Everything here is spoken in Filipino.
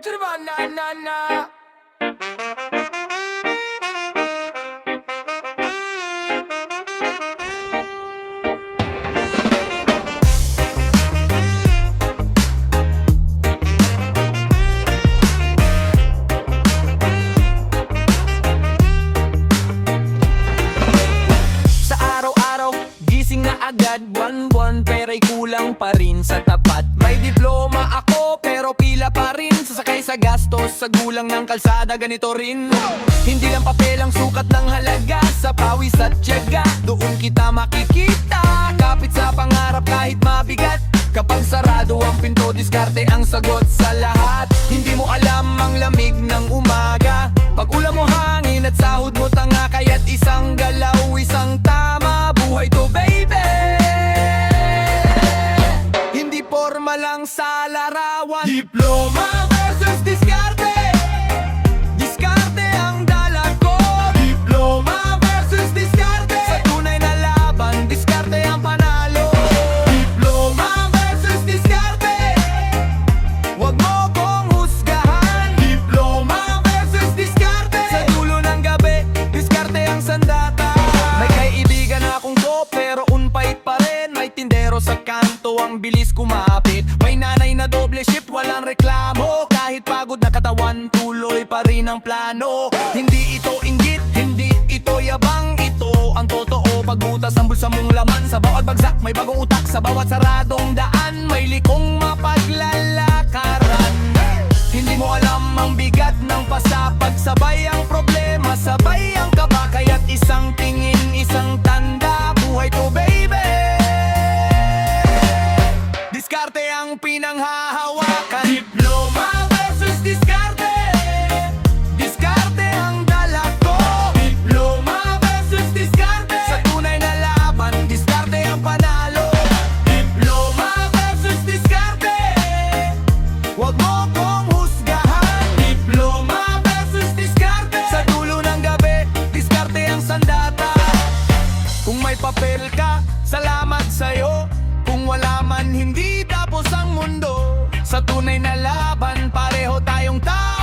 na na na. Sa araw-araw, gising na agad, buwan-buwan, pera'y kulang pa rin sa tapat. May diploma ako pero pila pa rin, sasakay sa gastos, sa gulang ng kalsada ganito rin. Hindi lang papel ang sukat ng halaga, sa pawis at tiyaga doon kita makikita. Kapit sa pangarap kahit mabigat, kapag sarado ang pinto, diskarte ang sagot sa lahat. Hindi mo alam ang lamig ng umaga, pag ulam mo hangin at sahod mo tanga, kaya't isang galaw, isang tama, buhay to baby. Hindi porma lang sa larawan, diploma versus diskarte. Diskarte ang dala ko, diploma versus diskarte. Sa tunay na laban, diskarte ang panalo. Diploma versus diskarte, wag mo kong husgahan. Diploma versus diskarte, sa dulo ng gabi, diskarte ang sandata. May kaibigan akong go pero unpait pa rin. May tindero sa kanto, ang bilis kumapit. May nanay na doble shift, walang reklamo. Kahit pagod na katawan, tuloy pa rin ang plano. Hindi ito inggit, hindi ito yabang, ito ang totoo. Pagbutas ang bulsa mong laman, sa bawat bagsak may bagong utak. Sa bawat saradong daan, may likong mapaglalakaran. Hindi mo alam ang bigat ng pasapag, sabay ang problema, sabay ang kaba. Kaya't isang tingin, isang tanda, buhay to baby. Diskarte ang pinanghahawakan, diploma versus diskarte. Diskarte ang dala ko, diploma versus diskarte. Sa tunay na laban, diskarte ang panalo. Diploma versus diskarte, wag mo kong husgahan. Diploma versus diskarte, sa dulo ng gabi, diskarte ang sandata. Kung may papel ka, salamat sa'yo. Kung wala man, hindi tapos ang mundo. Sa tunay na laban, pareho tayong tao.